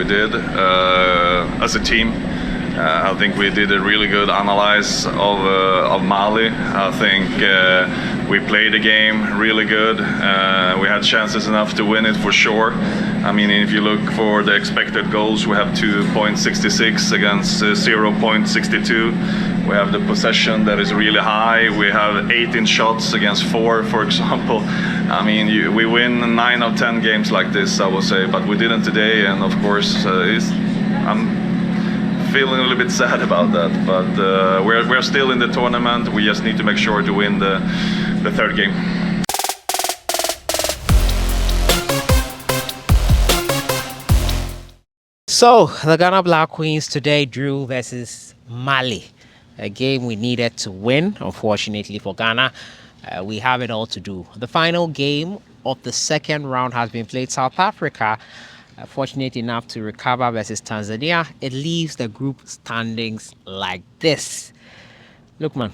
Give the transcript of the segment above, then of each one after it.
we did as a team. I think we did a really good analysis of Mali. I think we played the game really good. We had chances enough to win it for sure. I mean, if you look for the expected goals, we have 2.66 against 0.62. We have the possession that is really high. We have 18 shots against 4, for example. I mean, we win 9 of 10 games like this, I would say, but we didn't today. And of course, I'm feeling a little bit sad about that. But we're still in the tournament. We just need to make sure to win the third game. So, the Ghana Black Queens today drew versus Mali, a game we needed to win. Unfortunately for Ghana, we have it all to do. The final game of the second round has been played. South Africa, fortunate enough to recover versus Tanzania. It leaves the group standings like this. Look, man,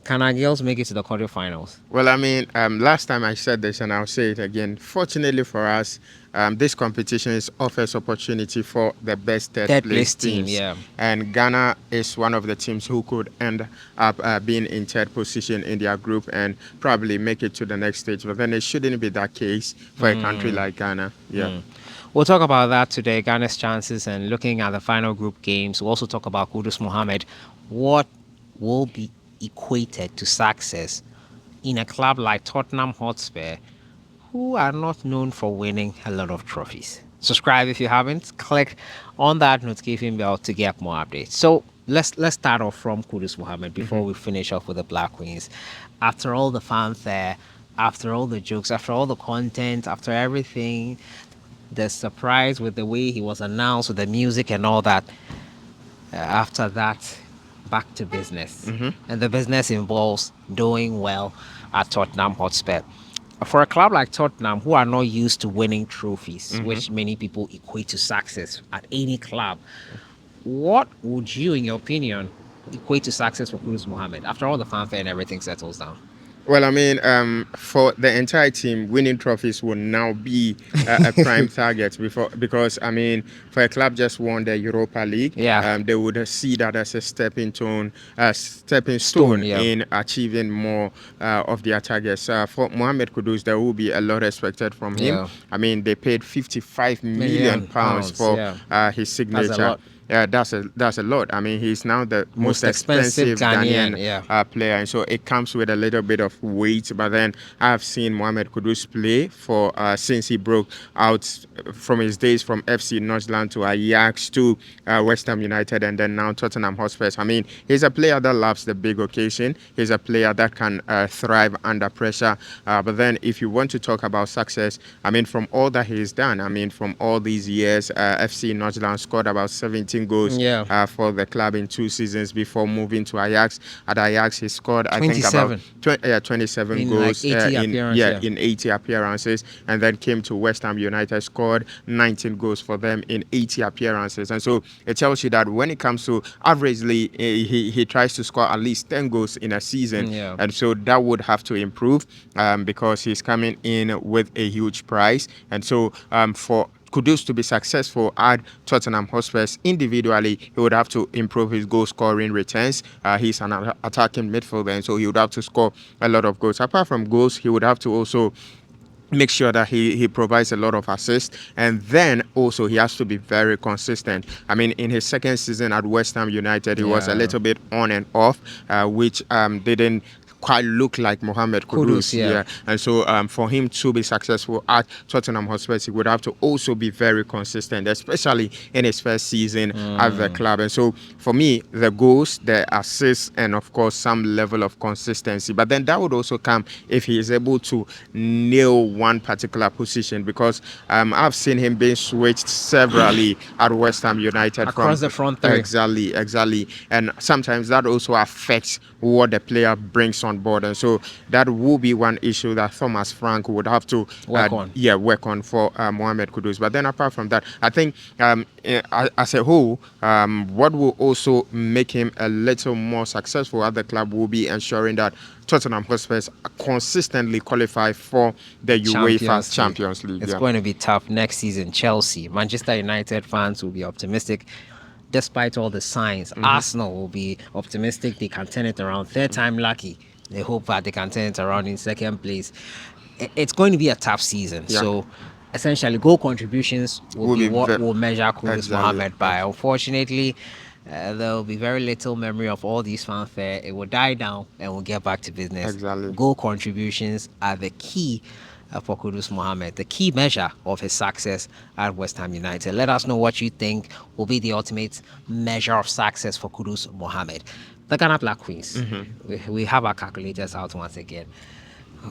can our girls make it to the quarterfinals? Well, I mean, last time I said this and I'll say it again. Fortunately for us, this competition offers opportunity for the best third place teams. Yeah. And Ghana is one of the teams who could end up being in third position in their group and probably make it to the next stage. But then it shouldn't be that case for a country like Ghana. Yeah. We'll talk about that today, Ghana's chances, and looking at the final group games. We'll also talk about Kudus Mohammed. What will be equated to success in a club like Tottenham Hotspur, who are not known for winning a lot of trophies? Subscribe if you haven't. Click on that notification bell to get more updates. So let's start off from Kudus Mohammed before we finish off with the Black Queens. After all the fanfare, after all the jokes, after all the content, after everything, the surprise with the way he was announced, with the music and all that, after that, back to business. And the business involves doing well at Tottenham Hotspur. For a club like Tottenham, who are not used to winning trophies, which many people equate to success at any club, what would you, in your opinion, equate to success for Kudus Mohammed after all the fanfare and everything settles down? Well, I mean, for the entire team, winning trophies will now be a prime target because, I mean, for a club just won the Europa League, they would see that as a stepping stone in achieving more of their targets. For Mohamed Kudus, there will be a lot expected from him. I mean, they paid 55 million pounds for his signature. That's a lot. Yeah, that's a lot. I mean, he's now the most expensive Ghanaian player, and so it comes with a little bit of weight. But then I've seen Mohamed Kudus play for since he broke out from his days from FC Northland to Ajax to West Ham United, and then now Tottenham Hotspur. I mean, he's a player that loves the big occasion. He's a player that can thrive under pressure. But then, if you want to talk about success, I mean, from all that he's done, I mean, from all these years, FC Northland scored about 17 goals for the club in 2 seasons before moving to Ajax. At Ajax, he scored, I think, about 27 in goals like 80 in 80 appearances, and then came to West Ham United, scored 19 goals for them in 80 appearances. And so it tells you that when it comes to averagely, he tries to score at least 10 goals in a season. And so that would have to improve because he's coming in with a huge price. And so for Kudus to be successful at Tottenham Hotspur individually, he would have to improve his goal scoring returns. He's an attacking midfielder, and so he would have to score a lot of goals. Apart from goals, he would have to also make sure that he provides a lot of assists, and then also he has to be very consistent. I mean, in his second season at West Ham United, he was a little bit on and off, which didn't quite look like Mohamed Kudus. And so for him to be successful at Tottenham Hotspur, he would have to also be very consistent, especially in his first season at the club. And so for me, the goals, the assists, and of course some level of consistency. But then that would also come if he is able to nail one particular position, because I've seen him being switched severally at West Ham United across the front three. Exactly. And sometimes that also affects what the player brings on board, and so that will be one issue that Thomas Frank would have to work on for Mohammed Kudus. But then apart from that, I think as a whole, what will also make him a little more successful at the club will be ensuring that Tottenham Hotspurs consistently qualify for the UEFA Champions League. It's going to be tough next season. Chelsea, Manchester United fans will be optimistic. Despite all the signs, Arsenal will be optimistic. They can turn it around. Third time lucky. They hope that they can turn it around in second place. It's going to be a tough season. Yeah. So essentially, goal contributions will be what will measure Kudus Mohammed by. Unfortunately, there will be very little memory of all these fanfare. It will die down and we'll get back to business. Exactly. Goal contributions are the key for Kudus Mohammed, the key measure of his success at West Ham United. Let us know what you think will be the ultimate measure of success for Kudus Mohammed. The Ghana Black Queens, we have our calculators out once again.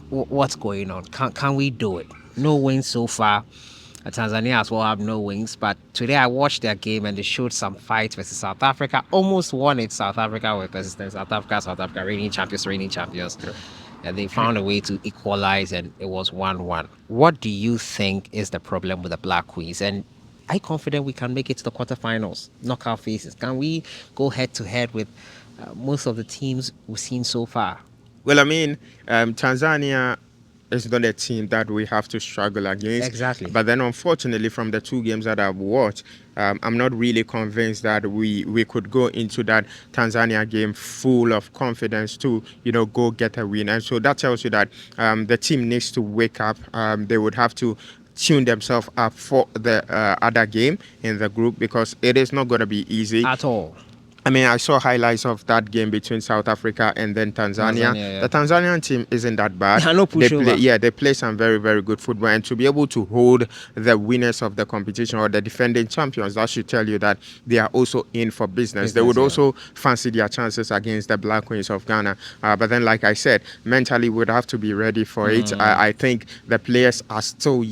What's going on? Can we do it? No wins so far. Tanzania as well have no wins, but today I watched their game and they showed some fight versus South Africa. Almost won it. South Africa with persistence. South Africa, reigning champions. Yeah. And they found a way to equalize, and it was 1-1. What do you think is the problem with the Black Queens? And are you confident we can make it to the quarterfinals, knockout phases? Can we go head to head with most of the teams we've seen so far? Well, I mean, Tanzania is not a team that we have to struggle against. Exactly. But then, unfortunately, from the two games that I've watched, I'm not really convinced that we could go into that Tanzania game full of confidence to, go get a win. And so that tells you that the team needs to wake up. They would have to tune themselves up for the other game in the group, because it is not going to be easy at all. I mean, I saw highlights of that game between South Africa and then Tanzania. Yeah. The Tanzanian team isn't that bad. They play some very, very good football. And to be able to hold the winners of the competition or the defending champions, that should tell you that they are also in for business. They would also fancy their chances against the Black Queens of Ghana. But then, like I said, mentally we would have to be ready for it. I think the players are still,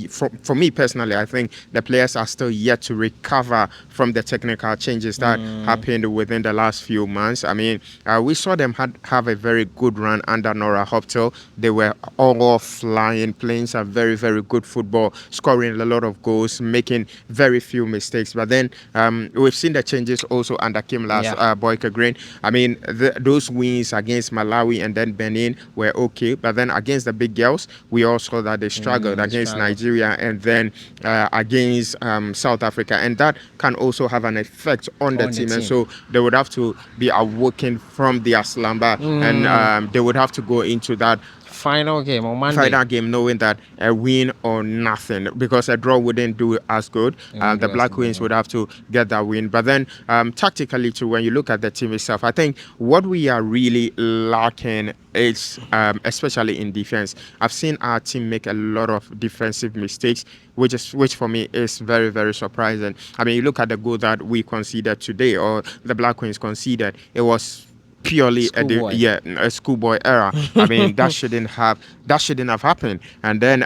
for me personally, I think the players are still yet to recover from the technical changes that happened within the last few months. I mean, we saw them have a very good run under Nora Hoptel. They were all flying, playing some very, very good football, scoring a lot of goals, making very few mistakes. But then we've seen the changes also under Kim Boyka Green. I mean, those wins against Malawi and then Benin were okay. But then against the big girls, we also saw that they struggled against Nigeria and then against South Africa. And that can also have an effect on the team. And so they would have to be awoken from their slumber and they would have to go into that final game on Monday. Knowing that a win or nothing, because a draw wouldn't do as good. The Black Queens would have to get that win. But then tactically too, when you look at the team itself, I think what we are really lacking is especially in defense. I've seen our team make a lot of defensive mistakes, which for me is very, very surprising. I mean, you look at the goal that we conceded today, or the Black Queens conceded, it was purely a schoolboy error. I mean, that shouldn't have happened. And then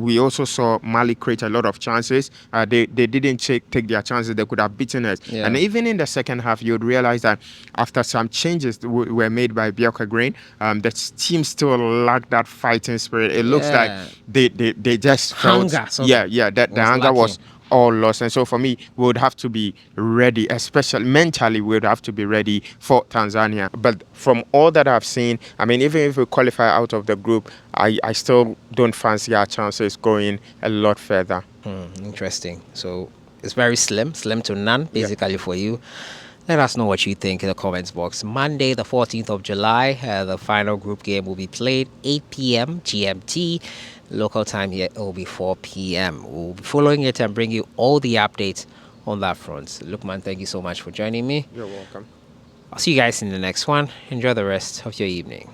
we also saw Mali create a lot of chances. They didn't take their chances. They could have beaten us. And even in the second half, you'd realize that after some changes were made by Boyka Green, the team still lacked that fighting spirit. It looks like they just felt the anger was all lost. And so for me, we would have to be ready, especially mentally, we would have to be ready for Tanzania. But from all that I've seen, I mean, even if we qualify out of the group, I still don't fancy our chances going a lot further. Interesting. So it's very slim to none, basically, for you. Let us know what you think in the comments box. Monday, the 14th of July, the final group game will be played 8 p.m. GMT. Local time here, it will be 4 p.m. We'll be following it and bring you all the updates on that front. Lukman, thank you so much for joining me. You're welcome. I'll see you guys in the next one. Enjoy the rest of your evening.